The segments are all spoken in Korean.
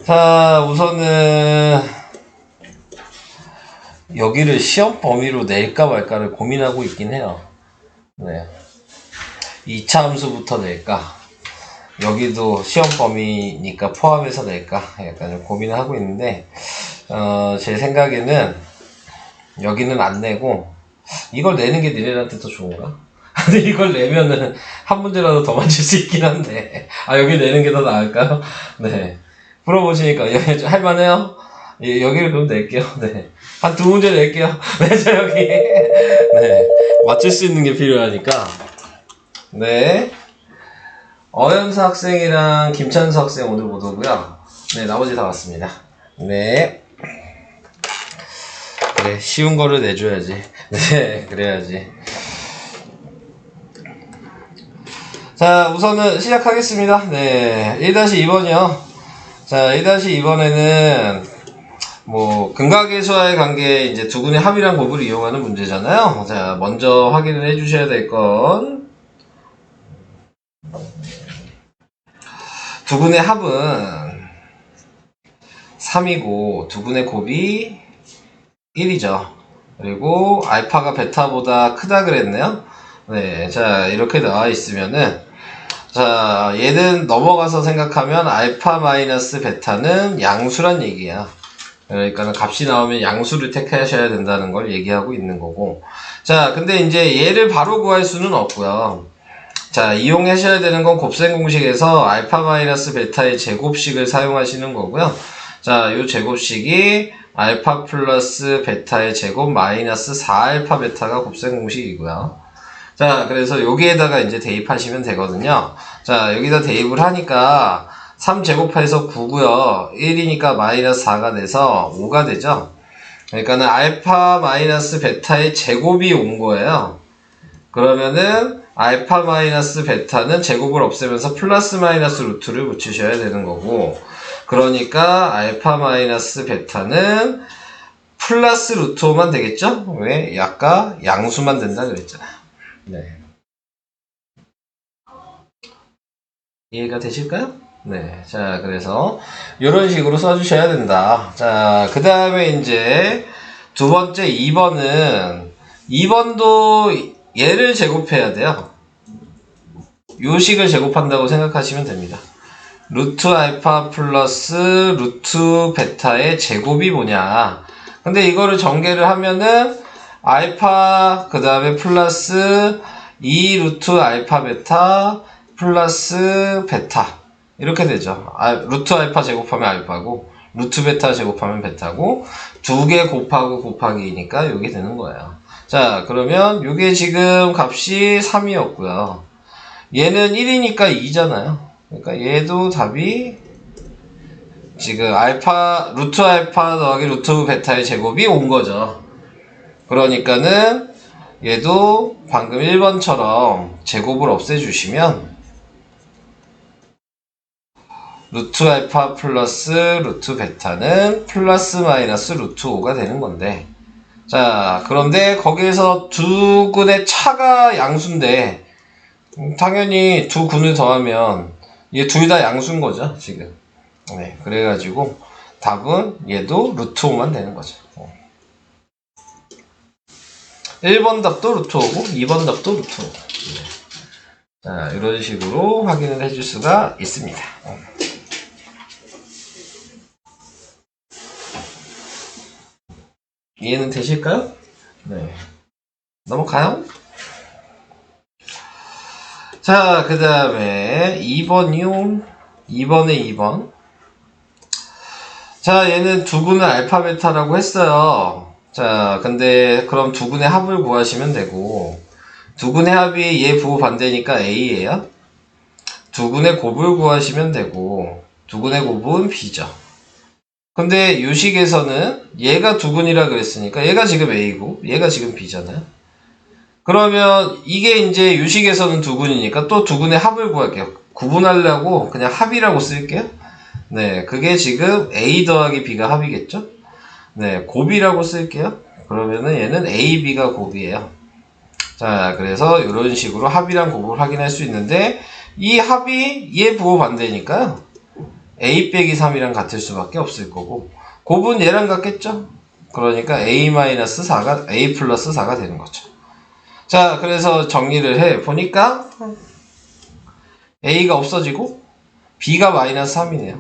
자, 우선은 여기를 시험 범위로 낼까 말까를 고민하고 있긴 해요. 네. 2차 함수부터 낼까? 여기도 시험 범위니까 포함해서 낼까? 약간 좀 고민을 하고 있는데, 제 생각에는 여기는 안 내고, 이걸 내는 게 니네한테 더 좋은가? 근데 이걸 내면은 한 문제라도 더 맞출 수 있긴 한데, 여기 내는 게 더 나을까요? 네. 물어보시니까, 여기 할만해요? 여기를 그럼 낼게요. 네. 한 두 문제 낼게요. 네, 저 여기. 네. 맞출 수 있는 게 필요하니까. 네. 어연수 학생이랑 김찬수 학생 오늘 못 오고요. 네, 나머지 다 왔습니다. 네. 그래, 쉬운 거를 내줘야지. 네, 그래야지. 자, 우선은 시작하겠습니다. 네, 1-2번이요. 자, 1-2번에는 근각계수와의 관계, 이제 두근의 합이랑 곱을 이용하는 문제잖아요. 자, 먼저 확인을 해주셔야 될 건, 두근의 합은 3이고, 두근의 곱이 1이죠. 그리고 알파가 베타보다 크다 그랬네요. 네, 자, 이렇게 나와 있으면은, 자, 얘는 넘어가서 생각하면 알파 마이너스 베타는 양수란 얘기야. 그러니까 값이 나오면 양수를 택하셔야 된다는 걸 얘기하고 있는 거고. 자, 근데 이제 얘를 바로 구할 수는 없고요. 자, 이용하셔야 되는 건 곱셈 공식에서 알파 마이너스 베타의 제곱식을 사용하시는 거고요. 자, 요 제곱식이 알파 플러스 베타의 제곱 마이너스 4알파 베타가 곱셈 공식이고요. 자, 그래서 여기에다가 이제 대입하시면 되거든요. 자, 여기다 대입을 하니까 3제곱해서 9고요. 1이니까 마이너스 4가 돼서 5가 되죠. 그러니까는 알파 마이너스 베타의 제곱이 온 거예요. 그러면은 알파 마이너스 베타는 제곱을 없애면서 플러스 마이너스 루트를 붙이셔야 되는 거고, 그러니까 알파 마이너스 베타는 플러스 루트 5만 되겠죠? 왜? 아까 양수만 된다 그랬잖아. 네. 이해가 되실까요? 네. 자, 그래서 이런 식으로 써주셔야 된다. 자, 그 다음에 이제 두 번째 2번도 얘를 제곱해야 돼요. 요 식을 제곱한다고 생각하시면 됩니다. 루트 알파 플러스 루트 베타의 제곱이 뭐냐. 근데 이거를 전개를 하면은 알파 그 다음에 플러스 2 루트 알파 베타 플러스 베타 이렇게 되죠. 루트 알파 제곱하면 알파고 루트 베타 제곱하면 베타고 두 개 곱하고 곱하기니까 이게 되는 거예요. 자, 그러면 이게 지금 값이 3이었고요. 얘는 1이니까 2잖아요. 그러니까 얘도 답이 지금 루트 알파 더하기 루트 베타의 제곱이 온 거죠. 그러니까는 얘도 방금 1번처럼 제곱을 없애주시면 루트 알파 플러스 루트 베타는 플러스 마이너스 루트 5가 되는 건데, 자, 그런데 거기에서 두 근의 차가 양수인데 당연히 두 근을 더하면 얘 둘 다 양수인 거죠, 지금. 네, 그래가지고 답은 얘도 루트 5만 되는 거죠. 1번 답도 루트 5고 2번 답도 루트 5. 네. 자, 이런 식으로 확인을 해줄 수가 있습니다. 이해는 되실까요? 네. 넘어가요? 자, 그 다음에 2번이요. 2번에 2번. 자, 얘는 두근의 알파 베타라고 했어요. 자, 근데 그럼 두근의 합을 구하시면 되고, 두근의 합이 얘 부호 반대니까 A예요. 두근의 곱을 구하시면 되고, 두근의 곱은 B죠. 근데 요식에서는 얘가 두근이라 그랬으니까 얘가 지금 A고 얘가 지금 B잖아요. 그러면 이게 이제 요식에서는 두근이니까 또 두근의 합을 구할게요. 구분하려고 그냥 합이라고 쓸게요. 네, 그게 지금 A 더하기 B가 합이겠죠? 네, 곱이라고 쓸게요. 그러면은 얘는 A, B가 곱이에요. 자, 그래서 이런 식으로 합이랑 곱을 확인할 수 있는데 이 합이 얘 부호 반대니까요. a 빼기 3이랑 같을 수밖에 없을 거고 곱은 얘랑 같겠죠? 그러니까 a-4가 a 플러스 4가 되는 거죠. 자, 그래서 정리를 해 보니까 a가 없어지고 b가 마이너스 3이네요.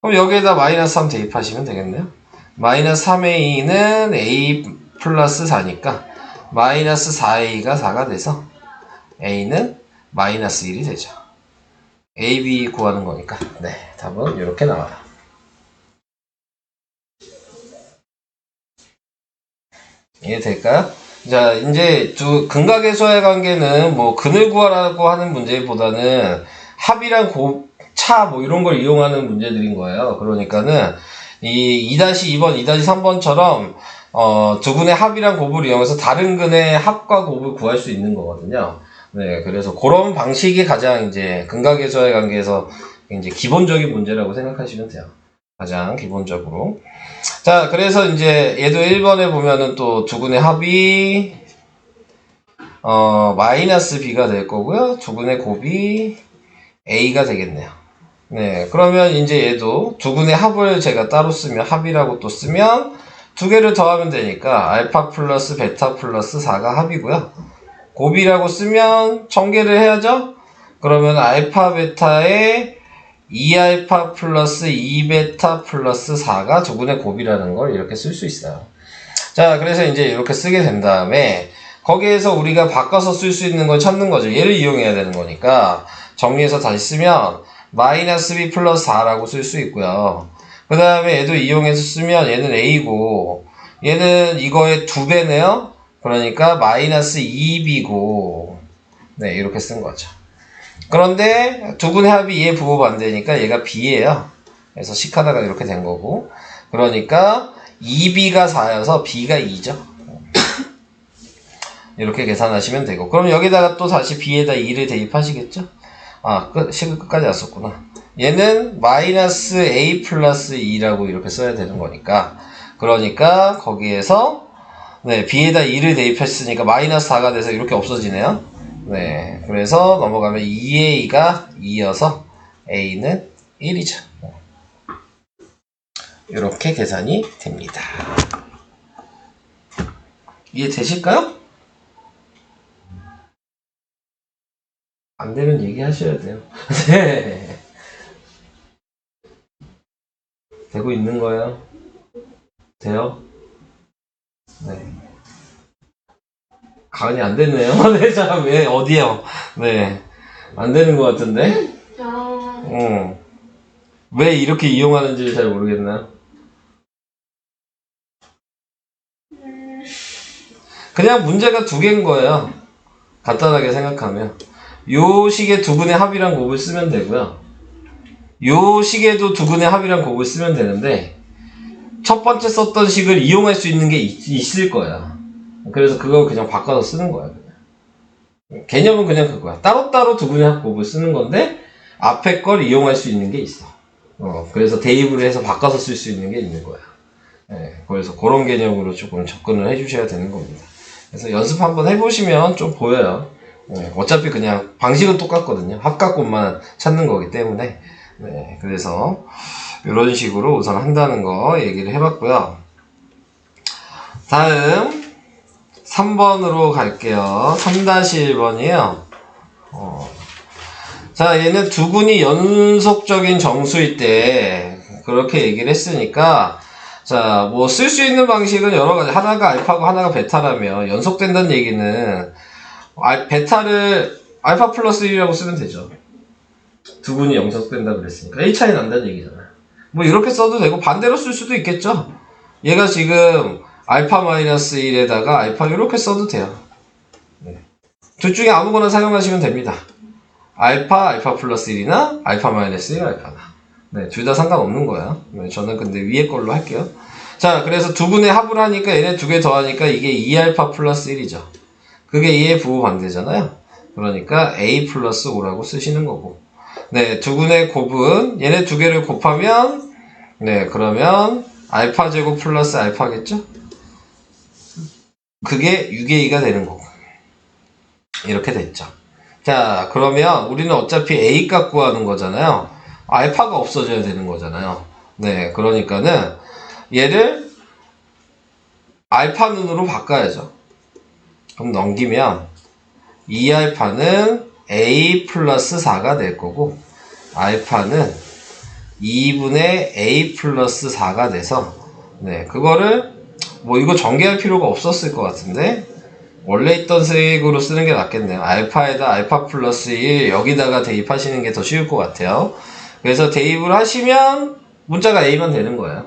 그럼 여기에다 마이너스 3 대입하시면 되겠네요. 마이너스 3a는 a 플러스 4니까 마이너스 4a가 4가 돼서 a는 마이너스 1이 되죠. a, b 구하는 거니까. 네, 답은 이렇게 나와요. 이해될까요? 자, 이제 근각에서의 관계는 뭐 근을 구하라고 하는 문제보다는 합이랑 차 뭐 이런 걸 이용하는 문제들인 거예요. 그러니까는 이 2-2번, 2-3번처럼 두 근의 합이랑 곱을 이용해서 다른 근의 합과 곱을 구할 수 있는 거거든요. 네, 그래서 그런 방식이 가장 이제 근각에서의 관계에서 이제 기본적인 문제라고 생각하시면 돼요. 가장 기본적으로. 자, 그래서 이제 얘도 1번에 보면은 또 두 근의 합이 마이너스 b가 될 거고요. 두 근의 곱이 a가 되겠네요. 네, 그러면 이제 얘도 두 근의 합을 제가 따로 쓰면 합이라고 또 쓰면 두 개를 더하면 되니까 알파 플러스 베타 플러스 4가 합이고요. 곱이라고 쓰면 전개를 해야죠. 그러면 알파 베타에 2알파 플러스 2베타 플러스 4가 두 근의 곱이라는 걸 이렇게 쓸 수 있어요. 자, 그래서 이제 이렇게 쓰게 된 다음에 거기에서 우리가 바꿔서 쓸 수 있는 걸 찾는 거죠. 얘를 이용해야 되는 거니까 정리해서 다시 쓰면 마이너스 b 플러스 4라고 쓸 수 있고요. 그 다음에 얘도 이용해서 쓰면 얘는 a고 얘는 이거의 2배네요. 그러니까 마이너스 2b고 네, 이렇게 쓴 거죠. 그런데 두 근의 합이 얘 부호 반대니까 얘가 b예요. 그래서 식하다가 이렇게 된 거고 그러니까 2b가 4여서 b가 2죠. 이렇게 계산하시면 되고 그럼 여기다가 또 다시 b에다 2를 대입하시겠죠? 아, 식을 끝까지 왔었구나. 얘는 마이너스 a 플러스 2라고 이렇게 써야 되는 거니까 그러니까 거기에서 네, b에다 2를 대입했으니까 마이너스 4가 돼서 이렇게 없어지네요. 네, 그래서 넘어가면 2a가 2여서 a는 1이죠. 이렇게 계산이 됩니다. 이해되실까요? 안 되면 얘기하셔야 돼요. 네. 되고 있는 거예요? 돼요? 네. 가은이 안 됐네요. 네, 자, 왜, 어디요? 네. 안 되는 것 같은데? 왜 이렇게 이용하는지 잘 모르겠나요? 그냥 문제가 두 개인 거예요. 간단하게 생각하면. 요 식의 두 근의 합이랑 곱을 쓰면 되고요. 요 식에도 두 근의 합이랑 곱을 쓰면 되는데, 첫 번째 썼던 식을 이용할 수 있는 게 있을 거야. 그래서 그걸 그냥 바꿔서 쓰는 거야. 그냥. 개념은 그냥 그거야. 따로따로 두 근의 합 곱을 쓰는 건데, 앞에 걸 이용할 수 있는 게 있어. 그래서 대입을 해서 바꿔서 쓸 수 있는 게 있는 거야. 네, 그래서 그런 개념으로 조금 접근을 해주셔야 되는 겁니다. 그래서 연습 한번 해보시면 좀 보여요. 네, 어차피 그냥 방식은 똑같거든요. 합각곱만 찾는 거기 때문에. 네, 그래서 이런 식으로 우선 한다는 거 얘기를 해봤고요. 다음 3번으로 갈게요. 3-1번이에요. 자, 얘는 두 근이 연속적인 정수일 때 그렇게 얘기를 했으니까 자, 뭐 쓸 수 있는 방식은 여러 가지. 하나가 알파고 하나가 베타라면 연속된다는 얘기는 베타를 알파 플러스 1이라고 쓰면 되죠. 두 근이 연속된다 그랬으니까 1 차이 난다는 얘기잖아요. 뭐 이렇게 써도 되고 반대로 쓸 수도 있겠죠. 얘가 지금 알파 마이너스 1에다가 알파 이렇게 써도 돼요. 네. 둘 중에 아무거나 사용하시면 됩니다. 알파 플러스 1이나 알파 마이너스 1 알파나. 네, 둘 다 상관없는 거야. 네, 저는 근데 위에 걸로 할게요. 자, 그래서 두 근의 합을 하니까 얘네 두 개 더하니까 이게 2알파 플러스 1이죠. 그게 얘의 부호 반대잖아요. 그러니까 a 플러스 5라고 쓰시는 거고. 네, 두 근의 곱은 얘네 두 개를 곱하면 네, 그러면 알파 제곱 플러스 알파겠죠? 그게 6a가 되는 거고. 이렇게 됐죠. 자, 그러면 우리는 어차피 a 값 구하는 거잖아요. 알파가 없어져야 되는 거잖아요. 네, 그러니까는 얘를 알파눈으로 바꿔야죠. 그럼 넘기면 2알파는 a 플러스 4가 될 거고 알파는 2분의 a 플러스 4가 돼서 네, 그거를 뭐 이거 전개할 필요가 없었을 것 같은데 원래 있던 색으로 쓰는 게 낫겠네요. 알파에다 알파 플러스 1 여기다가 대입하시는 게 더 쉬울 것 같아요. 그래서 대입을 하시면 문자가 a만 되는 거예요.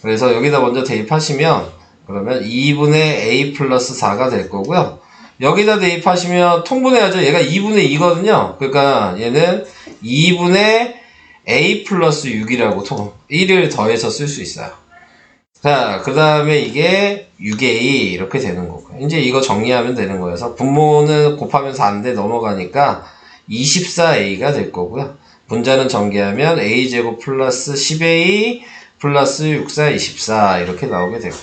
그래서 여기다 먼저 대입하시면 그러면 2분의 a 플러스 4가 될 거고요. 여기다 대입하시면 통분해야죠. 얘가 2분의 2거든요. 그러니까 얘는 2분의 a 플러스 6이라고 1을 더해서 쓸 수 있어요. 자, 그 다음에 이게 6a 이렇게 되는 거고 이제 이거 정리하면 되는 거여서 분모는 곱하면 4인데 넘어가니까 24a가 될 거고요. 분자는 전개하면 a제곱 플러스 10a 플러스 64 24 이렇게 나오게 되고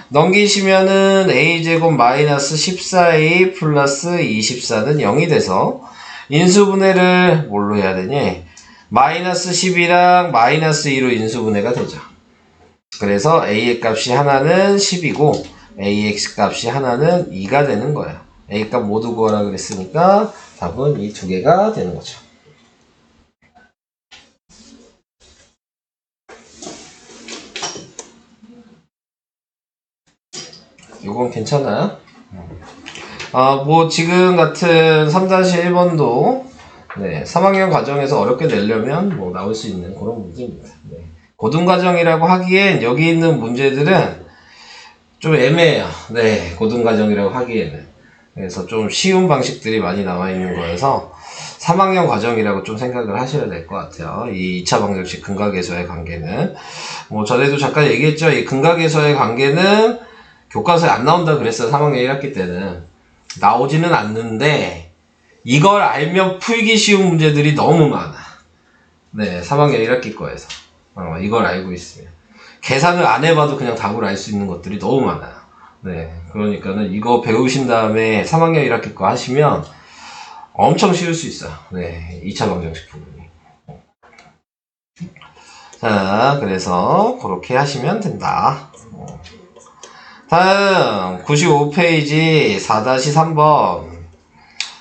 넘기시면은 a제곱 마이너스 14a 플러스 24는 0이 돼서 인수분해를 뭘로 해야 되니? 마이너스 10이랑 마이너스 2로 인수분해가 되죠. 그래서 a의 값이 하나는 10이고 ax 값이 하나는 2가 되는 거예요. a 값 모두 구하라 그랬으니까 답은 이 두 개가 되는 거죠. 이건 괜찮아요? 뭐 지금 같은 3-1번도 네, 3학년 과정에서 어렵게 내려면 뭐 나올 수 있는 그런 문제입니다. 네. 고등과정이라고 하기엔 여기 있는 문제들은 좀 애매해요. 네, 고등과정이라고 하기에는. 그래서 좀 쉬운 방식들이 많이 나와 있는 거여서 3학년 과정이라고 좀 생각을 하셔야 될 것 같아요. 이 2차 방정식 근각에서의 관계는. 뭐 전에도 잠깐 얘기했죠. 이 근각에서의 관계는 교과서에 안 나온다 그랬어요. 3학년 1학기 때는. 나오지는 않는데 이걸 알면 풀기 쉬운 문제들이 너무 많아. 네, 3학년 1학기 거에서. 이걸 알고 있으면. 계산을 안 해봐도 그냥 답을 알 수 있는 것들이 너무 많아요. 네, 그러니까는 이거 배우신 다음에 3학년 1학기 거 하시면 엄청 쉬울 수 있어요. 네, 2차 방정식 부분이. 자, 그래서 그렇게 하시면 된다. 다음 95페이지 4-3번.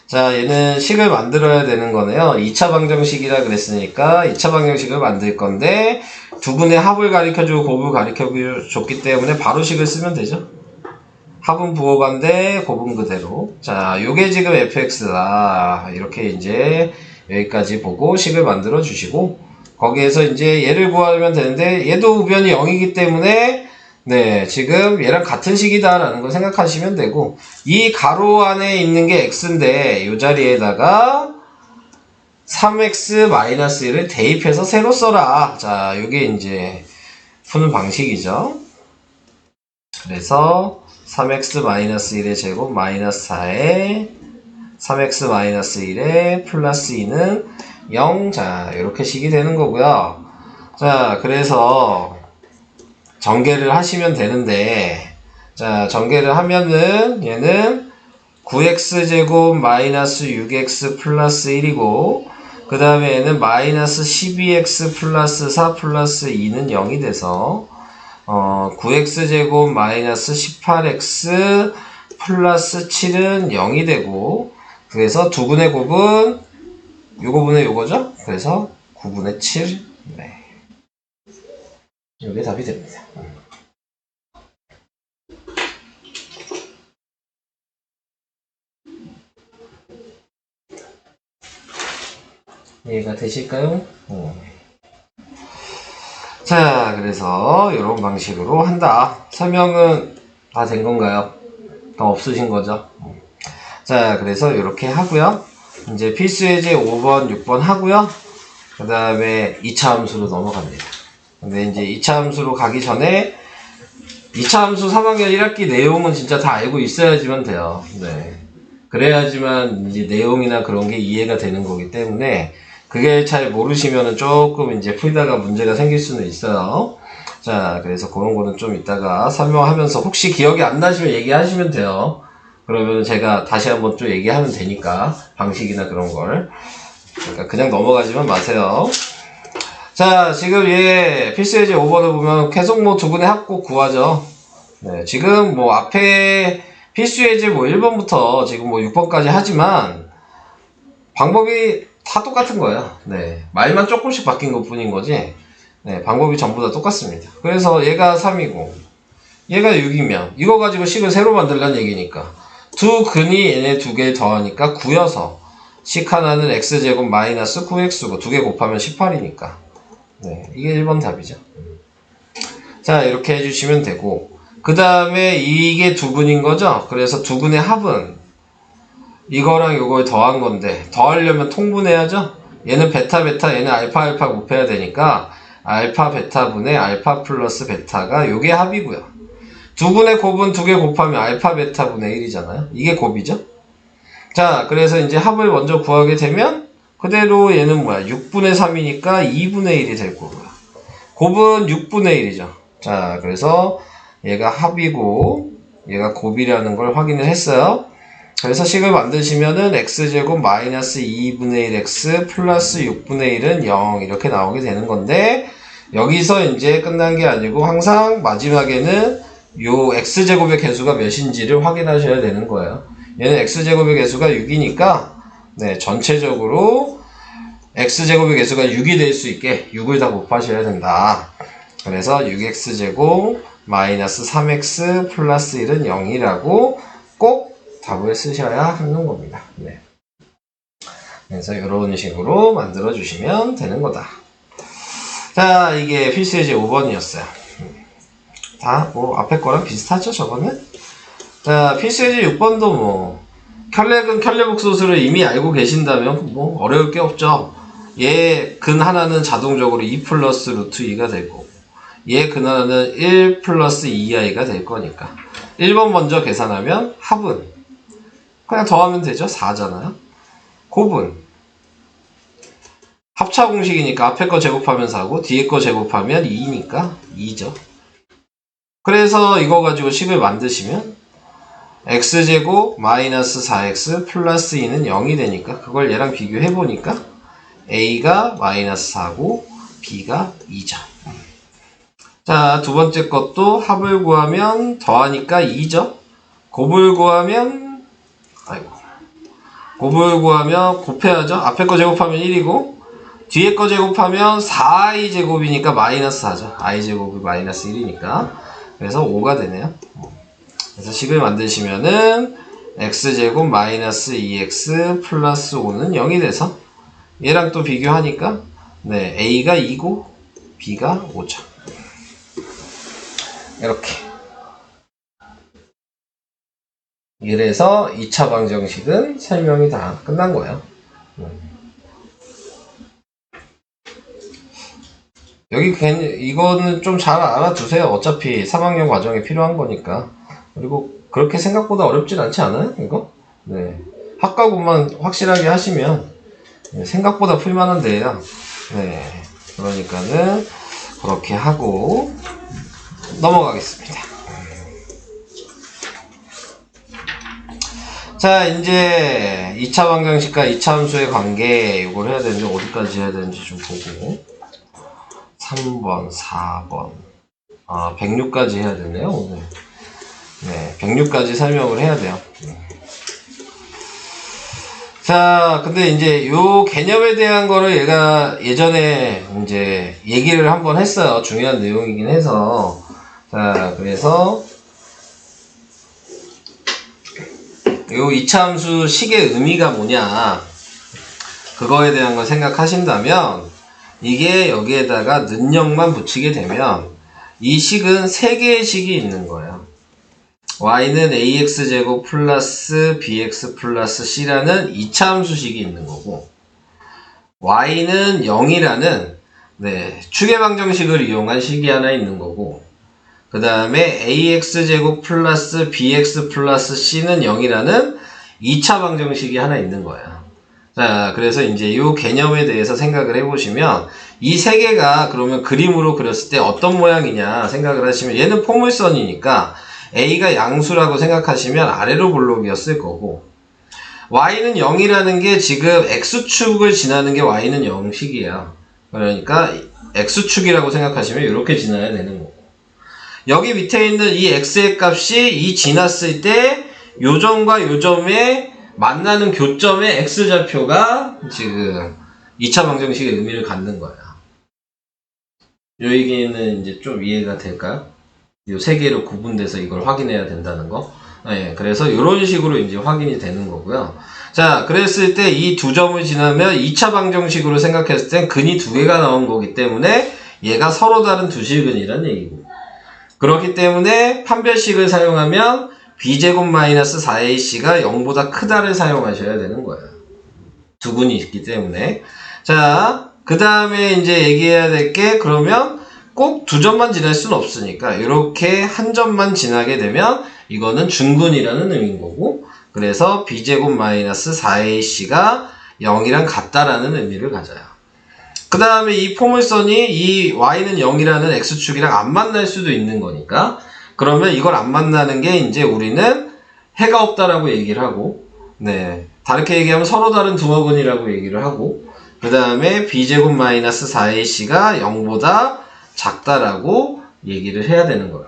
자, 얘는 식을 만들어야 되는 거네요. 2차 방정식이라 그랬으니까 2차 방정식을 만들 건데 두 분의 합을 가리켜주고 곱을 가리켜줬기 때문에 바로 식을 쓰면 되죠. 합은 부호반대, 곱은 그대로. 자, 요게 지금 fx다. 이렇게 이제 여기까지 보고 식을 만들어 주시고 거기에서 이제 얘를 구하면 되는데 얘도 우변이 0이기 때문에 네, 지금 얘랑 같은 식이다라는 걸 생각하시면 되고 이 가로 안에 있는 게 x인데 이 자리에다가 3x-1을 대입해서 세로 써라. 자, 이게 이제 푸는 방식이죠. 그래서 3x-1의 제곱 마이너스 4에 3x-1의 플러스 2는 0. 자, 이렇게 식이 되는 거고요. 자, 그래서 전개를 하시면 되는데 자, 전개를 하면은 얘는 9x제곱 마이너스 6x 플러스 1이고 그 다음에 얘는 마이너스 12x 플러스 4 플러스 2는 0이 돼서 9x제곱 마이너스 18x 플러스 7은 0이 되고 그래서 두 분의 곱은 요거분의 요거죠? 그래서 9분의 7 네. 이게 답이 됩니다. 이해가 되실까요? 자, 그래서 이런 방식으로 한다. 설명은 다 된 건가요? 더 없으신 거죠? 자, 그래서 이렇게 하고요. 이제 필수 예제 5번, 6번 하고요. 그 다음에 2차 함수로 넘어갑니다. 근데 이제 2차 함수로 가기 전에 2차 함수 3학년 1학기 내용은 진짜 다 알고 있어야지만 돼요. 네. 그래야지만 이제 내용이나 그런 게 이해가 되는 거기 때문에 그게 잘 모르시면은 조금 이제 풀다가 문제가 생길 수는 있어요. 자, 그래서 그런 거는 좀 이따가 설명하면서 혹시 기억이 안 나시면 얘기하시면 돼요. 그러면 제가 다시 한번 또 얘기하면 되니까 방식이나 그런 걸. 그러니까 그냥 넘어가지만 마세요. 자, 지금 얘 필수예제 5번을 보면 계속 뭐 두 분의 합곡 구하죠. 네, 지금 뭐 앞에 필수예제 뭐 1번부터 지금 뭐 6번까지 하지만 방법이 다 똑같은 거예요. 네, 말만 조금씩 바뀐 것 뿐인 거지. 네, 방법이 전부 다 똑같습니다. 그래서 얘가 3이고 얘가 6이면 이거 가지고 식을 새로 만들란 얘기니까 두 근이 얘네 두 개 더하니까 9여서 식 하나는 x제곱 마이너스 9x고 두 개 곱하면 18이니까 네, 이게 1번 답이죠. 자, 이렇게 해주시면 되고 그 다음에 이게 두 근인 거죠. 그래서 두 근의 합은 이거랑 이걸 더한 건데 더하려면 통분해야죠. 얘는 베타 베타 얘는 알파 알파 곱해야 되니까 알파 베타 분의 알파 플러스 베타가 요게 합이고요. 두 근의 곱은 두 개 곱하면 알파 베타 분의 1이잖아요. 이게 곱이죠. 자, 그래서 이제 합을 먼저 구하게 되면 그대로 얘는 뭐야? 6분의 3이니까 2분의 1이 될 거고요. 곱은 6분의 1이죠. 자, 그래서 얘가 합이고 얘가 곱이라는 걸 확인을 했어요. 그래서 식을 만드시면은 x제곱 마이너스 2분의 1x 플러스 6분의 1은 0 이렇게 나오게 되는 건데 여기서 이제 끝난 게 아니고 항상 마지막에는 요 x제곱의 개수가 몇인지를 확인하셔야 되는 거예요. 얘는 x제곱의 개수가 6이니까 네, 전체적으로 x제곱의 개수가 6이 될 수 있게 6을 다 곱하셔야 된다. 그래서 6x제곱 마이너스 3x 플러스 1은 0이라고 꼭 답을 쓰셔야 하는 겁니다. 네. 그래서 이런 식으로 만들어 주시면 되는 거다. 자, 이게 필수예제 5번이었어요. 다 뭐 앞에 거랑 비슷하죠, 저거는? 자, 필수예제 6번도 뭐 켤레근 켤레복소수를 이미 알고 계신다면 뭐 어려울 게 없죠. 얘 근 하나는 자동적으로 2 플러스 루트 2가 되고 얘 근 하나는 1 플러스 2i가 될 거니까 1번 먼저 계산하면 합은 그냥 더하면 되죠. 4잖아요. 곱은 합차 공식이니까 앞에 거 제곱하면 4고 뒤에 거 제곱하면 2니까 2죠. 그래서 이거 가지고 식을 만드시면 x제곱 마이너스 4x 플러스 2는 0이 되니까 그걸 얘랑 비교해보니까 a가 마이너스 4고 b가 2죠. 자, 두 번째 것도 합을 구하면 더하니까 2죠. 곱을 구하면 곱을 구하면 곱해야죠. 앞에 거 제곱하면 1이고 뒤에 거 제곱하면 4i 제곱이니까 마이너스 4죠. i 제곱이 마이너스 1이니까 그래서 5가 되네요. 그래서 식을 만드시면은 x제곱 마이너스 2x 플러스 5는 0이 돼서 얘랑 또 비교하니까 네, a가 2고 b가 5죠. 이렇게. 이래서 2차 방정식은 설명이 다 끝난 거예요. 여기 이거는 좀 잘 알아두세요. 어차피 3학년 과정에 필요한 거니까. 그리고 그렇게 생각보다 어렵진 않지 않아요? 이거? 네. 학과고만 확실하게 하시면 생각보다 풀만한데요. 네. 그러니까는 그렇게 하고 넘어가겠습니다. 자, 이제 2차 방정식과 2차 함수의 관계 이걸 해야 되는데 어디까지 해야 되는지 좀 보고 3번, 4번 106까지 해야 되네요, 오늘. 네, 106까지 설명을 해야 돼요. 자, 근데 이제 요 개념에 대한 거를 얘가 예전에 이제 얘기를 한번 했어요. 중요한 내용이긴 해서. 자, 그래서 요 2차 함수 식의 의미가 뭐냐, 그거에 대한 걸 생각하신다면 이게 여기에다가 는역만 붙이게 되면 이 식은 3개의 식이 있는 거예요. y는 ax제곱 플러스 bx 플러스 c라는 2차 함수식이 있는 거고 y는 0이라는 추계방정식을 이용한 식이 하나 있는 거고 그 다음에 ax제곱 플러스 bx 플러스 c는 0이라는 2차 방정식이 하나 있는 거예요. 자, 그래서 이제 이 개념에 대해서 생각을 해보시면 이 세 개가 그러면 그림으로 그렸을 때 어떤 모양이냐 생각을 하시면 얘는 포물선이니까 a가 양수라고 생각하시면 아래로 블록이었을 거고 y는 0이라는 게 지금 x축을 지나는 게 y는 0식이에요. 그러니까 x축이라고 생각하시면 이렇게 지나야 되는 거고, 여기 밑에 있는 이 x의 값이 이 지났을 때 요점과 요점에 만나는 교점의 x좌표가 지금 2차 방정식의 의미를 갖는 거야. 요 얘기는 이제 좀 이해가 될까요? 요 세 개로 구분돼서 이걸 확인해야 된다는 거. 네, 그래서 이런 식으로 이제 확인이 되는 거고요. 자, 그랬을 때 이 두 점을 지나면 2차 방정식으로 생각했을 땐 근이 두 개가 나온 거기 때문에 얘가 서로 다른 두 실근이란 얘기고, 그렇기 때문에 판별식을 사용하면 b제곱 마이너스 4ac가 0보다 크다를 사용하셔야 되는 거예요. 두 근이 있기 때문에. 자, 그 다음에 이제 얘기해야 될 게, 그러면 꼭 두 점만 지날 수는 없으니까 이렇게 한 점만 지나게 되면 이거는 중근이라는 의미인 거고, 그래서 b제곱 마이너스 4ac가 0이랑 같다라는 의미를 가져요. 그 다음에 이 포물선이 이 y는 0이라는 x축이랑 안 만날 수도 있는 거니까, 그러면 이걸 안 만나는 게 이제 우리는 해가 없다라고 얘기를 하고, 네, 다르게 얘기하면 서로 다른 두 어근이라고 얘기를 하고, 그 다음에 b제곱 마이너스 4ac가 0보다 작다라고 얘기를 해야 되는 거예요.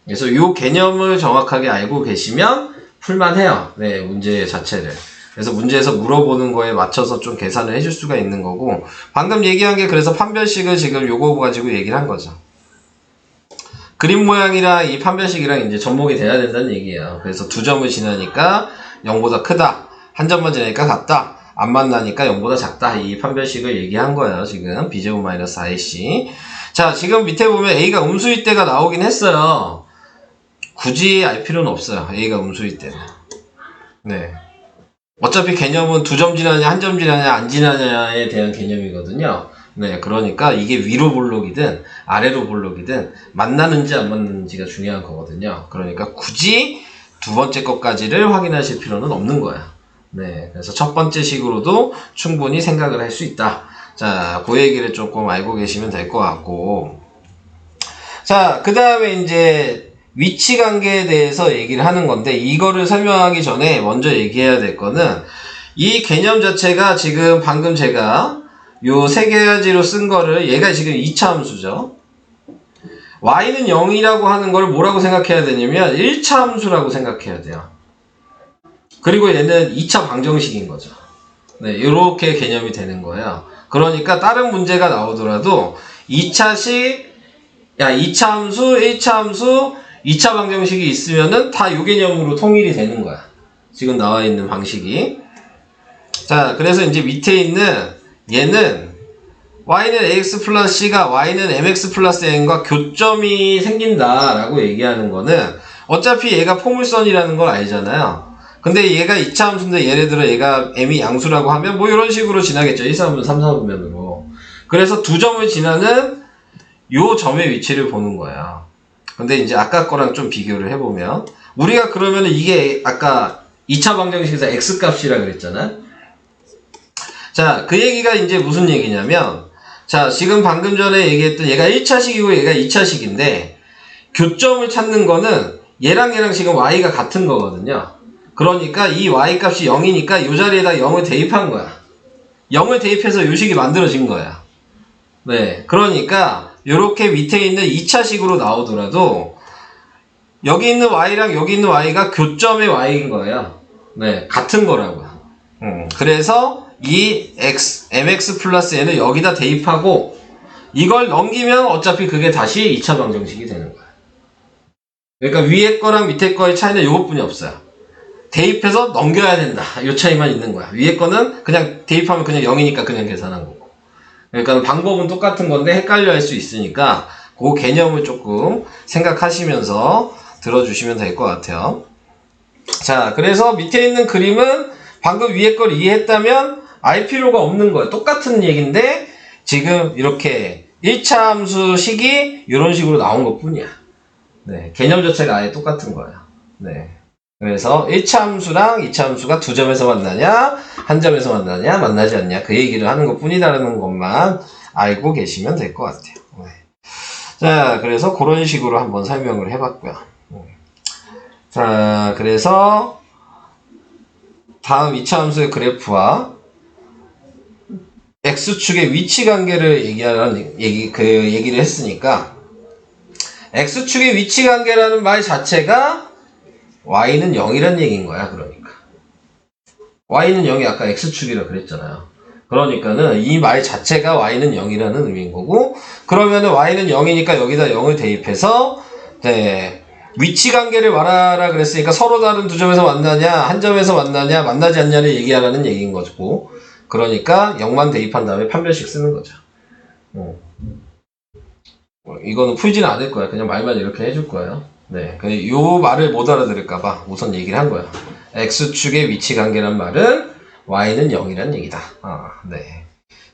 그래서 이 개념을 정확하게 알고 계시면 풀만해요. 네, 문제 자체를. 그래서 문제에서 물어보는 거에 맞춰서 좀 계산을 해줄 수가 있는 거고, 방금 얘기한 게 그래서 판별식을 지금 요거 가지고 얘기를 한 거죠. 그림 모양이랑 이 판별식이랑 이제 접목이 돼야 된다는 얘기예요. 그래서 두 점을 지나니까 0보다 크다, 한 점만 지나니까 같다, 안 만나니까 0보다 작다, 이 판별식을 얘기한 거예요. 지금 b제곱 마이너스 4ac. 자, 지금 밑에 보면 a가 음수일 때가 나오긴 했어요. 굳이 알 필요는 없어요. a가 음수일 때는. 네. 어차피 개념은 두 점 지나냐, 한 점 지나냐, 안 지나냐에 대한 개념이거든요. 네, 그러니까 이게 위로 볼록이든 아래로 볼록이든 만나는지 안 만나는지가 중요한 거거든요. 그러니까 굳이 두 번째 것까지를 확인하실 필요는 없는 거야. 네, 그래서 첫 번째 식으로도 충분히 생각을 할 수 있다. 자, 그 얘기를 조금 알고 계시면 될 것 같고. 자, 그 다음에 이제 위치 관계에 대해서 얘기를 하는 건데, 이거를 설명하기 전에 먼저 얘기해야 될 거는, 이 개념 자체가 지금 방금 제가 요 세 가지로 쓴 거를, 얘가 지금 2차 함수죠. y는 0이라고 하는 걸 뭐라고 생각해야 되냐면 1차 함수라고 생각해야 돼요. 그리고 얘는 2차 방정식인 거죠. 네, 이렇게 개념이 되는 거예요. 그러니까 다른 문제가 나오더라도 2차 함수, 1차 함수, 2차 방정식이 있으면은 다 요 개념으로 통일이 되는 거야. 지금 나와 있는 방식이. 자, 그래서 이제 밑에 있는 얘는 y는 ax 플러스 c가 y는 mx 플러스 n과 교점이 생긴다라고 얘기하는 거는, 어차피 얘가 포물선이라는 걸 알잖아요. 근데 얘가 2차 함수인데 예를 들어 얘가 m이 양수라고 하면 뭐 이런 식으로 지나겠죠. 1, 4분, 3, 4분면으로. 그래서 두 점을 지나는 요 점의 위치를 보는 거야. 근데 이제 아까 거랑 좀 비교를 해보면, 우리가 그러면은 이게 아까 2차 방정식에서 x값이라 그랬잖아. 자, 그 얘기가 이제 무슨 얘기냐면, 자, 지금 방금 전에 얘기했던 얘가 1차식이고 얘가 2차식인데, 교점을 찾는 거는 얘랑 지금 y가 같은 거거든요. 그러니까 이 y 값이 0이니까 이 자리에다 0을 대입한 거야. 0을 대입해서 요 식이 만들어진 거야. 네, 그러니까 요렇게 밑에 있는 2차식으로 나오더라도 여기 있는 y랑 여기 있는 y가 교점의 y인 거예요. 네, 같은 거라고요. 그래서 이 mx 플러스 n을 여기다 대입하고 이걸 넘기면 어차피 그게 다시 2차 방정식이 되는 거야. 그러니까 위에 거랑 밑에 거의 차이는 요것뿐이 없어요. 대입해서 넘겨야 된다, 요 차이만 있는 거야. 위에 거는 그냥 대입하면 그냥 0이니까 그냥 계산한 거고. 그러니까 방법은 똑같은 건데 헷갈려 할 수 있으니까 그 개념을 조금 생각하시면서 들어주시면 될 것 같아요. 자, 그래서 밑에 있는 그림은 방금 위에 걸 이해했다면 알 필요가 없는 거예요. 똑같은 얘기인데 지금 이렇게 1차 함수식이 이런 식으로 나온 것 뿐이야. 네, 개념 자체가 아예 똑같은 거예요. 네. 그래서 1차 함수랑 2차 함수가 두 점에서 만나냐, 한 점에서 만나냐, 만나지 않냐, 그 얘기를 하는 것 뿐이다라는 것만 알고 계시면 될 것 같아요. 네. 자, 그래서 그런 식으로 한번 설명을 해봤고요. 자, 그래서 다음 2차 함수의 그래프와 X축의 위치 관계를 얘기를 했으니까, X축의 위치 관계라는 말 자체가 Y는 0이란 얘기인 거야, 그러니까. Y는 0이 아까 X축이라 그랬잖아요. 그러니까는 이 말 자체가 Y는 0이라는 의미인 거고, 그러면은 Y는 0이니까 여기다 0을 대입해서, 네, 위치 관계를 말하라 그랬으니까 서로 다른 두 점에서 만나냐, 한 점에서 만나냐, 만나지 않냐를 얘기하라는 얘기인 거고, 그러니까 0만 대입한 다음에 판별식 쓰는 거죠. 이거는 풀지는 않을 거야. 그냥 말만 이렇게 해줄 거예요. 네, 요 말을 못 알아들을까봐 우선 얘기를 한 거야. X축의 위치 관계란 말은 Y는 0이란 얘기다. 네.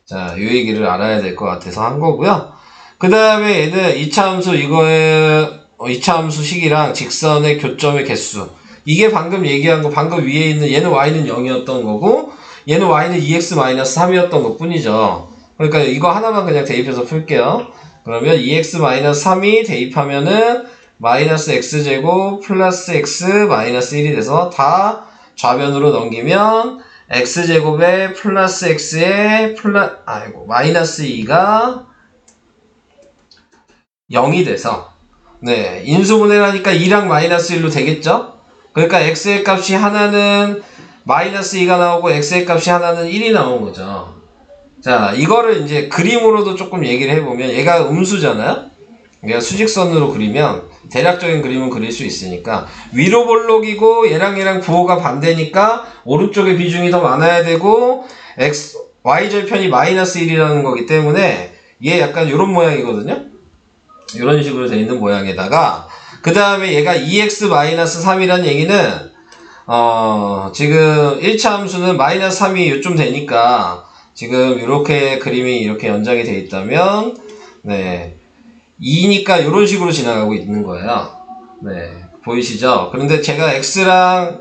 자, 요 얘기를 알아야 될 것 같아서 한 거고요. 그 다음에 얘는 2차 함수 이거의 2차 함수식이랑 직선의 교점의 개수. 이게 방금 얘기한 거, 방금 위에 있는 얘는 Y는 0이었던 거고, 얘는 Y는 2x-3이었던 것 뿐이죠. 그러니까 이거 하나만 그냥 대입해서 풀게요. 그러면 2x-3이 대입하면은 마이너스 x제곱 플러스 x 마이너스 1이 돼서 다 좌변으로 넘기면 x제곱에 플러스 x에 마이너스 2가 0이 돼서, 네, 인수분해를 하니까 2랑 마이너스 1로 되겠죠? 그러니까 x의 값이 하나는 마이너스 2가 나오고 x의 값이 하나는 1이 나온 거죠. 자, 이거를 이제 그림으로도 조금 얘기를 해보면, 얘가 음수잖아요? 얘가 수직선으로 그리면 대략적인 그림은 그릴 수 있으니까, 위로 볼록이고 얘랑 부호가 반대니까 오른쪽에 비중이 더 많아야 되고, y절편이 마이너스 1이라는 거기 때문에 얘 약간 이런 모양이거든요? 이런 식으로 돼 있는 모양에다가, 그 다음에 얘가 2x-3이라는 얘기는 지금 1차 함수는 마이너스 3이 요쯤 되니까 지금 이렇게 그림이 이렇게 연장이 돼 있다면, 네, 2니까 이런 식으로 지나가고 있는 거예요. 네, 보이시죠? 그런데 제가 x랑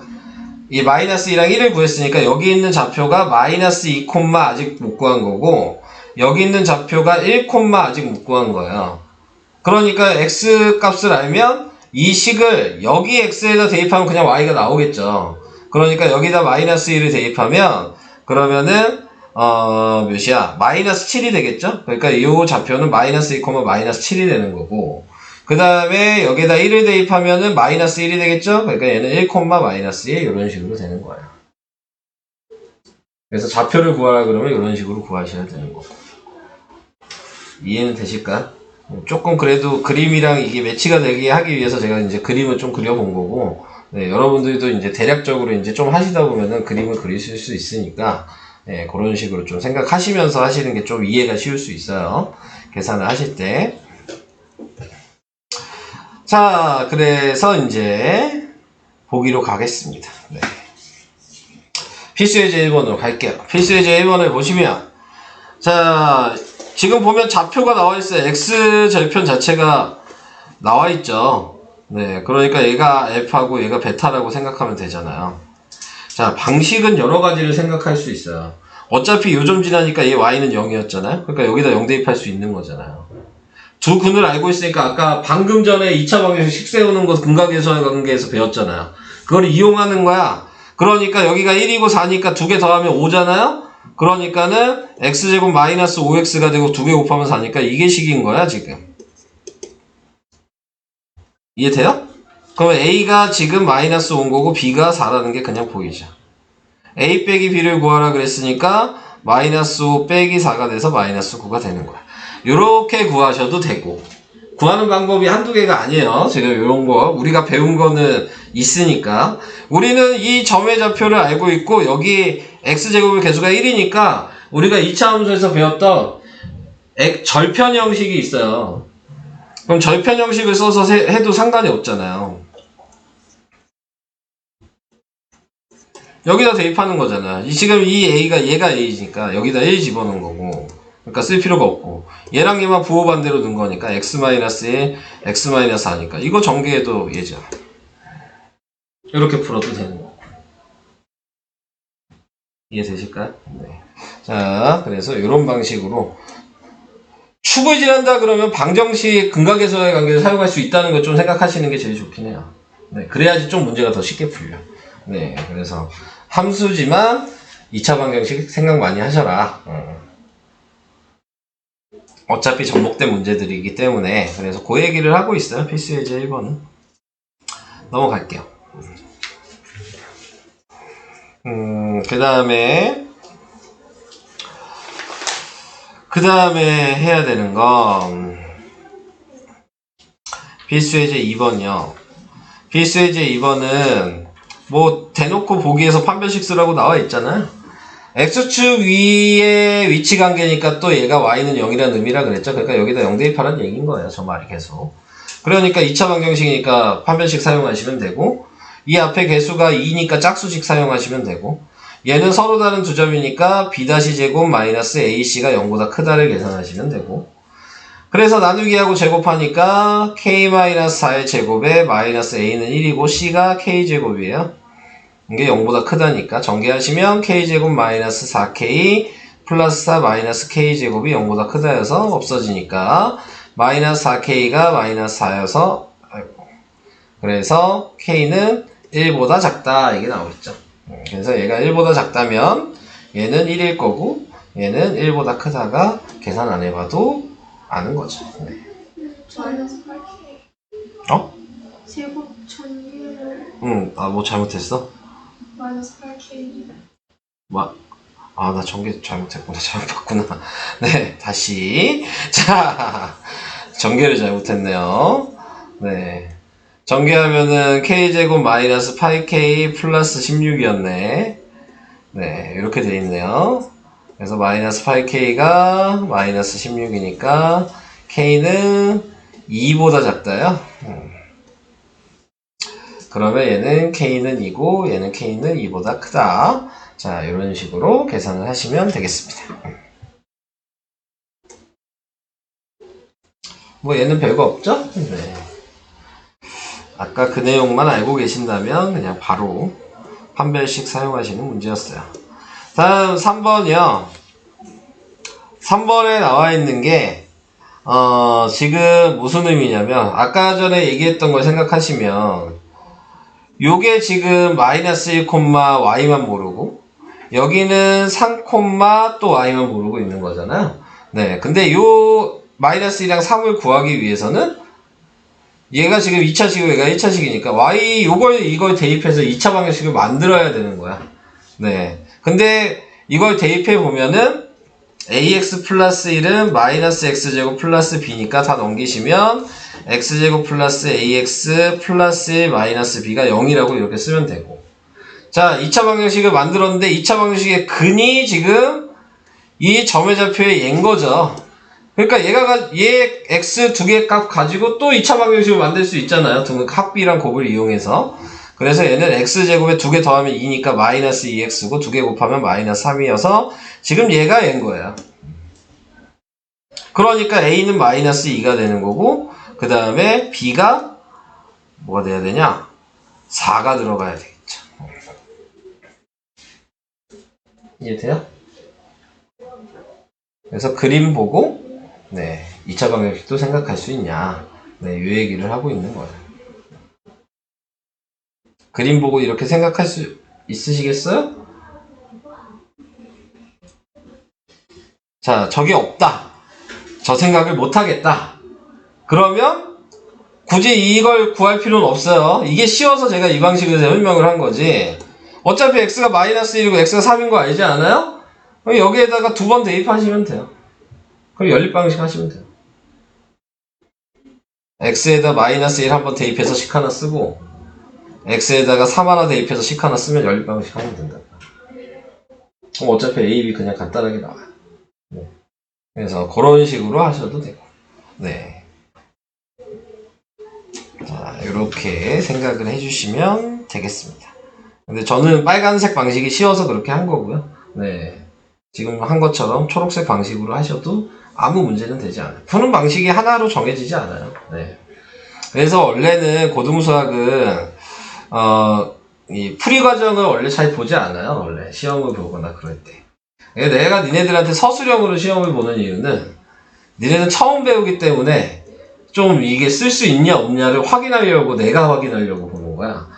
이 마이너스 2랑 1을 구했으니까 여기 있는 좌표가 마이너스 2, 아직 못 구한 거고, 여기 있는 좌표가 1, 아직 못 구한 거예요. 그러니까 x 값을 알면 이 식을 여기 x에다 대입하면 그냥 y가 나오겠죠. 그러니까 여기다 마이너스 1을 대입하면 그러면은 몇이야? 마이너스 7이 되겠죠? 그러니까 이 좌표는 마이너스 2, 마이너스 7이 되는 거고, 그 다음에 여기다 1을 대입하면은 마이너스 1이 되겠죠? 그러니까 얘는 1, 마이너스 1 이런 식으로 되는 거예요. 그래서 좌표를 구하라 그러면 이런 식으로 구하셔야 되는 거고. 이해는 되실까? 조금 그래도 그림이랑 이게 매치가 되게 하기 위해서 제가 이제 그림을 좀 그려본 거고, 네, 여러분들도 이제 대략적으로 이제 좀 하시다 보면은 그림을 그리실 수 있으니까, 네, 그런 식으로 좀 생각하시면서 하시는 게 좀 이해가 쉬울 수 있어요. 계산을 하실 때. 자, 그래서 이제 보기로 가겠습니다. 네. 필수예제 1번으로 갈게요. 필수예제 1번을 보시면, 자, 지금 보면 좌표가 나와 있어요. x 절편 자체가 나와 있죠. 네, 그러니까 얘가 alpha고 얘가 베타라고 생각하면 되잖아요. 자, 방식은 여러 가지를 생각할 수 있어요. 어차피 요점 지나니까 얘 y는 0이었잖아요. 그러니까 여기다 0 대입할 수 있는 거잖아요. 두 근을 알고 있으니까 아까 방금 전에 2차 방정식 세우는 거 근각에서의 관계에서 배웠잖아요. 그걸 이용하는 거야. 그러니까 여기가 1이고 4니까 두 개 더하면 5잖아요. 그러니까는 x제곱 마이너스 5x가 되고 두 개 곱하면 4니까 이게 식인 거야 지금. 이해돼요? 그러면 a가 지금 마이너스 5인 거고 b가 4라는 게 그냥 보이죠. a 빼기 b를 구하라 그랬으니까 마이너스 5 빼기 4가 돼서 마이너스 9가 되는 거야. 요렇게 구하셔도 되고, 구하는 방법이 한두 개가 아니에요. 지금 요런 거 우리가 배운 거는 있으니까, 우리는 이 점의 좌표를 알고 있고 여기 x제곱의 개수가 1이니까 우리가 2차 함수에서 배웠던 절편 형식이 있어요. 그럼 절편 형식을 써서 해도 상관이 없잖아요. 여기다 대입하는 거잖아. 지금 이 a가 얘가 a니까 여기다 a 집어넣은 거고, 그러니까 쓸 필요가 없고, 얘랑 얘만 부호 반대로 넣은 거니까 x-1, x-4니까 이거 전개해도 얘죠. 이렇게 풀어도 되는 거고. 이해되실까요? 네. 자, 그래서 이런 방식으로 축을 지난다 그러면 방정식 근각에서의 관계를 사용할 수 있다는 걸 좀 생각하시는 게 제일 좋긴 해요. 네, 그래야지 좀 문제가 더 쉽게 풀려. 네, 그래서 함수지만 2차 방정식 생각 많이 하셔라. 어차피 접목된 문제들이기 때문에. 그래서 그 얘기를 하고 있어요. 필수 예제 1번은. 넘어갈게요. 그 다음에 해야 되는 건 필수 예제 2번이요. 필수 예제 2번은 뭐 대놓고 보기에서 판별식 쓰라고 나와 있잖아요. X축 위에 위치 관계니까 또 얘가 Y는 0이라는 의미라 그랬죠. 그러니까 여기다 0 대입하라는 얘기인 거예요. 저 말이 계속. 그러니까 2차 방정식이니까 판별식 사용하시면 되고, 이 앞에 개수가 2니까 짝수식 사용하시면 되고, 얘는 서로 다른 두 점이니까 B-제곱 마이너스 AC가 0보다 크다를 계산하시면 되고, 그래서 나누기하고 제곱하니까 K-4의 제곱에 마이너스 A는 1이고 C가 K제곱이에요. 이게 0보다 크다니까 전개하시면 K제곱 마이너스 4K 플러스 4 마이너스 K제곱이 0보다 크다여서 없어지니까 마이너스 4K가 마이너스 4여서 그래서 K는 1보다 작다 이게 나오겠죠. 그래서 얘가 1보다 작다면 얘는 1일 거고 얘는 1보다 크다가 계산 안 해봐도 아는 거죠. 네. 마이너스 8K. 어? 제곱 전개를 뭐 잘못했어? 마이너스 8K. 나 전개 잘못했구나. 잘못 봤구나. 네, 다시. 자, 전개를 잘못했네요. 네. 전개하면은 K제곱 마이너스 8K 플러스 16이었네. 네, 이렇게 돼 있네요. 그래서 마이너스 8K가 마이너스 16이니까 K는 2보다 작다요. 그러면 얘는 K는 2고 얘는 K는 2보다 크다. 자, 이런 식으로 계산을 하시면 되겠습니다. 뭐 얘는 별거 없죠? 네. 아까 그 내용만 알고 계신다면 그냥 바로 판별식 사용하시는 문제였어요. 다음 3번이요. 3번에 나와 있는 게 지금 무슨 의미냐면 아까 전에 얘기했던 걸 생각하시면 요게 지금 마이너스 1, y만 모르고 여기는 3, 또 y만 모르고 있는 거잖아요. 네, 근데 요 마이너스 1이랑 3을 구하기 위해서는 얘가 지금 2차식이고 얘가 1차식이니까 y 이걸 대입해서 2차 방정식을 만들어야 되는 거야. 네, 근데 이걸 대입해 보면은 ax 플러스 1은 마이너스 x제곱 플러스 b니까 다 넘기시면 x제곱 플러스 ax 플러스 1 마이너스 b가 0이라고 이렇게 쓰면 되고, 자 2차 방정식을 만들었는데 2차 방정식의 근이 지금 이 점의 좌표의 얘인 거죠. 그러니까 얘 x 두 개 값 가지고 또 2차 방정식을 만들 수 있잖아요. 합비랑 곱을 이용해서. 그래서 얘는 x제곱에 두 개 더하면 2니까 마이너스 2x고 두 개 곱하면 마이너스 3이어서 지금 얘가 얘인 거예요. 그러니까 a는 마이너스 2가 되는 거고 그 다음에 b가 뭐가 돼야 되냐? 4가 들어가야 되겠죠. 이해돼요? 그래서 그림 보고 네 2차 방정식도 생각할 수 있냐, 네, 이 얘기를 하고 있는 거예요. 그림 보고 이렇게 생각할 수 있으시겠어요? 자, 저게 없다. 저 생각을 못 하겠다. 그러면 굳이 이걸 구할 필요는 없어요. 이게 쉬워서 제가 이 방식을 설명을 한 거지. 어차피 x가 마이너스 1이고 x가 3인 거 알지 않아요? 그럼 여기에다가 두 번 대입하시면 돼요. 그럼 연립 방식 하시면 돼요. x에다 마이너스 1 한번 대입해서 식 하나 쓰고 x에다가 3 하나 대입해서 식 하나 쓰면 연립 방식 하면 된다. 그럼 어차피 a, b 그냥 간단하게 나와요. 네. 그래서 그런 식으로 하셔도 되고, 네. 자, 이렇게 생각을 해주시면 되겠습니다. 근데 저는 빨간색 방식이 쉬워서 그렇게 한 거고요. 네. 지금 한 것처럼 초록색 방식으로 하셔도 아무 문제는 되지 않아요. 푸는 방식이 하나로 정해지지 않아요. 네. 그래서 원래는 고등수학은 이 풀이 과정을 원래 잘 보지 않아요. 원래 시험을 보거나 그럴 때. 내가 니네들한테 서술형으로 시험을 보는 이유는 니네는 처음 배우기 때문에 좀 이게 쓸 수 있냐 없냐를 확인하려고, 내가 확인하려고 보는 거야.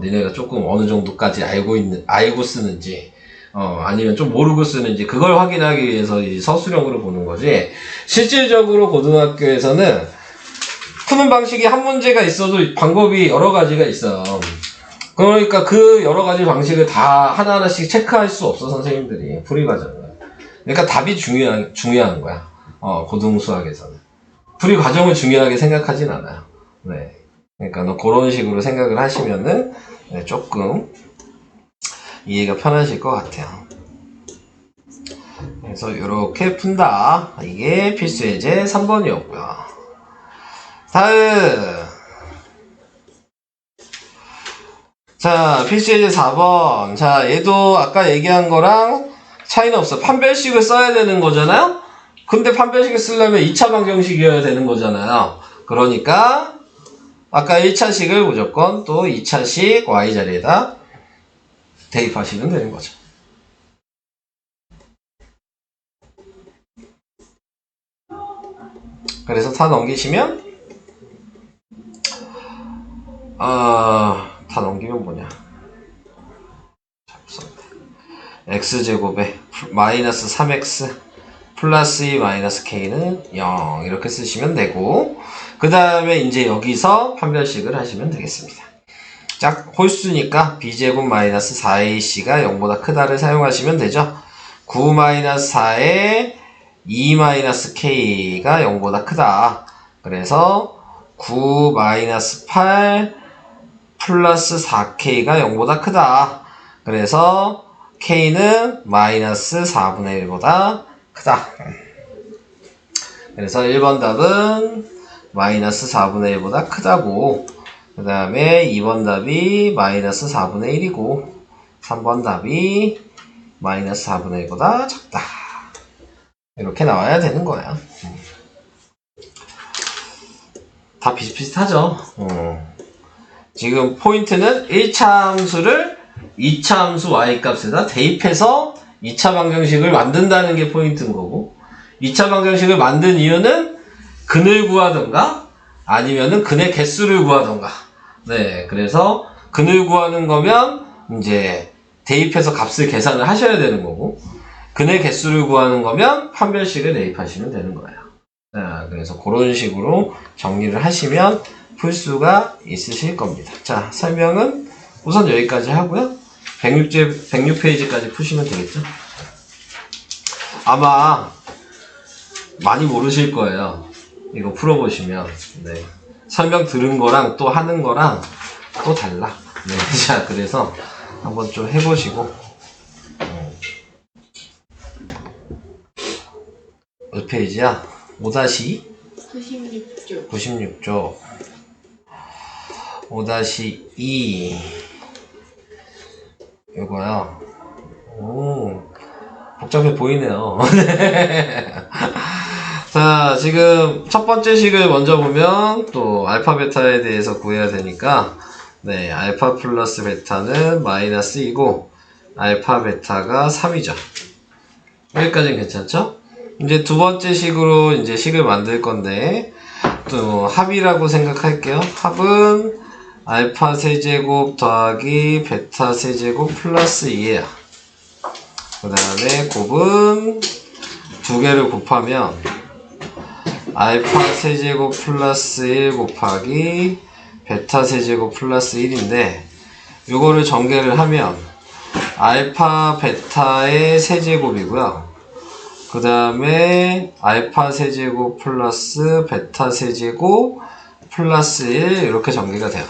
니네가 조금 어느 정도까지 알고 쓰는지, 아니면 좀 모르고 쓰는지 그걸 확인하기 위해서 이 서술형으로 보는 거지. 실질적으로 고등학교에서는 푸는 방식이 한 문제가 있어도 방법이 여러 가지가 있어요. 그러니까 그 여러 가지 방식을 다 하나하나씩 체크할 수 없어, 선생님들이. 풀이 과정은. 그러니까 답이 중요한 거야. 고등수학에서는. 풀이 과정을 중요하게 생각하진 않아요. 네. 그러니까 그런 식으로 생각을 하시면은 네, 조금 이해가 편하실 것 같아요. 그래서 이렇게 푼다. 이게 필수 예제 3번이었고요. 다음. 자, 필수 예제 4번. 자, 얘도 아까 얘기한 거랑 차이는 없어. 판별식을 써야 되는 거잖아요? 근데 판별식을 쓰려면 2차 방정식이어야 되는 거잖아요. 그러니까 아까 1차식을 무조건 또 2차식 y자리에다 대입하시면 되는 거죠. 그래서 다 넘기시면 다 넘기면 뭐냐, x제곱에 마이너스 3x 플러스 2 마이너스 k는 0 이렇게 쓰시면 되고, 그 다음에 이제 여기서 판별식을 하시면 되겠습니다. 짝 홀수니까 b제곱 마이너스 4ac가 0보다 크다를 사용하시면 되죠. 9 마이너스 4에 2 마이너스 k가 0보다 크다. 그래서 9 마이너스 8 플러스 4k가 0보다 크다. 그래서 k는 마이너스 4분의 1보다 크다. 그래서 1번 답은 마이너스 4분의 1보다 크다고, 그 다음에 2번 답이 마이너스 4분의 1이고 3번 답이 마이너스 4분의 1보다 작다. 이렇게 나와야 되는 거야. 다 비슷비슷하죠. 지금 포인트는 1차 함수를 2차 함수 y값에다 대입해서 2차 방정식을 만든다는 게 포인트인 거고, 2차 방정식을 만든 이유는 근을 구하던가 아니면은 근의 개수를 구하던가. 네, 그래서 근을 구하는 거면 이제 대입해서 값을 계산을 하셔야 되는 거고, 근의 개수를 구하는 거면 판별식을 대입하시면 되는 거예요. 자, 그래서 그런 식으로 정리를 하시면 풀 수가 있으실 겁니다. 자, 설명은 우선 여기까지 하고요. 106페이지까지 푸시면 되겠죠? 아마 많이 모르실 거예요. 이거 풀어보시면. 네. 설명 들은 거랑 또 하는 거랑 또 달라. 네. 자, 그래서 한번 좀 해보시고. 몇 페이지야? 5-96조. 96조. 5-2. 이거요. 오, 복잡해 보이네요. 자, 지금 첫 번째 식을 먼저 보면 또 알파 베타에 대해서 구해야 되니까, 네, 알파 플러스 베타는 마이너스 2고 알파 베타가 3이죠. 여기까지는 괜찮죠? 이제 두 번째 식으로 이제 식을 만들 건데, 또 합이라고 생각할게요. 합은 알파 세제곱 더하기 베타 세제곱 플러스 2예요. 그 다음에 곱은 두 개를 곱하면 알파 세제곱 플러스 1 곱하기 베타 세제곱 플러스 1인데, 요거를 전개를 하면 알파 베타의 세제곱이고요. 그 다음에 알파 세제곱 플러스 베타 세제곱 플러스 1 이렇게 전개가 돼요.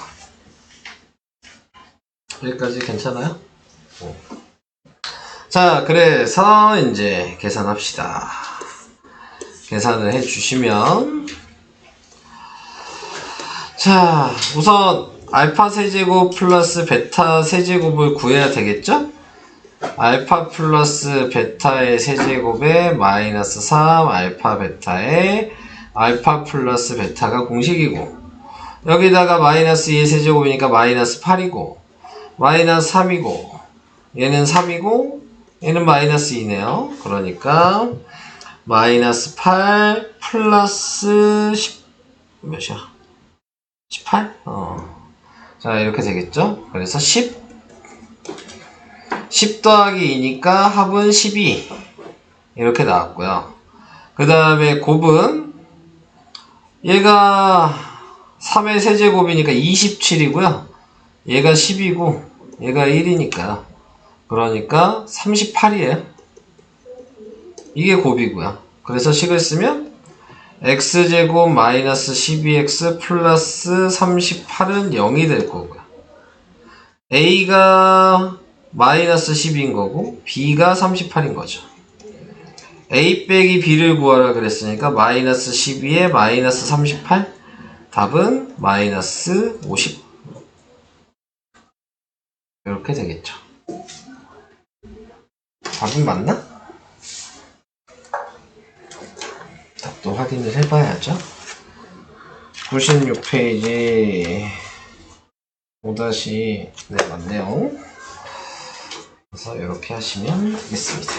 여기까지 괜찮아요? 자, 그래서 이제 계산합시다. 계산을 해주시면, 자, 우선 알파 세제곱 플러스 베타 세제곱을 구해야 되겠죠? 알파 플러스 베타의 세제곱에 마이너스 3 알파 베타에 알파 플러스 베타가 공식이고, 여기다가 마이너스 2의 세제곱이니까 마이너스 8이고, 마이너스 3이고, 얘는 3이고, 얘는 마이너스 2네요. 그러니까 마이너스 8 플러스 10 몇이야? 18? 자, 이렇게 되겠죠? 그래서 10 10 더하기 2니까 합은 12 이렇게 나왔고요. 그 다음에 곱은 얘가 3의 세제곱이니까 27이고요. 얘가 10이고 얘가 1이니까요. 그러니까 38이에요. 이게 곱이고요. 그래서 식을 쓰면 x제곱 마이너스 12x 플러스 38은 0이 될 거고요. a가 마이너스 10인 거고 b가 38인 거죠. a 빼기 b를 구하라 그랬으니까 마이너스 12에 마이너스 38 답은 마이너스 50 이렇게 되겠죠. 답은 맞나? 답도 확인을 해봐야죠. 96페이지 5- 네 맞네요. 그래서 이렇게 하시면 되겠습니다.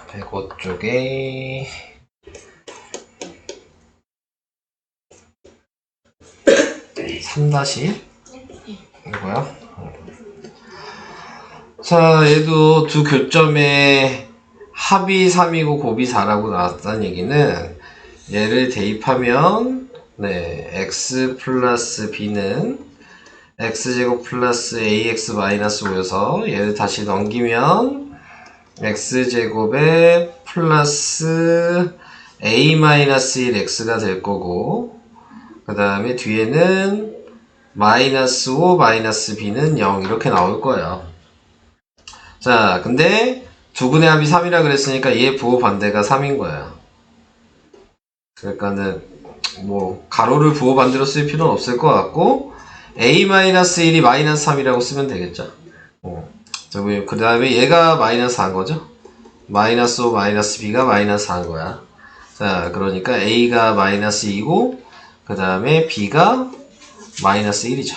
배고 쪽에 3- 이거요. 자, 얘도 두 교점에 합이 3이고 곱이 4라고 나왔다는 얘기는 얘를 대입하면 네, x 플러스 b는 x제곱 플러스 ax 마이너스 5여서 얘를 다시 넘기면 x제곱에 플러스 a 마이너스 1x가 될 거고 그 다음에 뒤에는 마이너스 5 마이너스 b는 0 이렇게 나올 거예요. 자, 근데 두근의 합이 3이라 그랬으니까 얘 부호 반대가 3인 거예요. 그러니까는 뭐 가로를 부호 반대로 쓸 필요는 없을 것 같고 a-1이 마이너스 3이라고 쓰면 되겠죠. 그 다음에 얘가 마이너스 4인 거죠. 마이너스 5 마이너스 b가 마이너스 4인 거야. 자, 그러니까 a가 마이너스 2고 그 다음에 b가 마이너스 1이죠.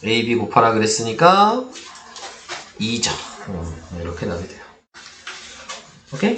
a, b 곱하라 그랬으니까 2죠. 이렇게 나오게 돼요. 오케이?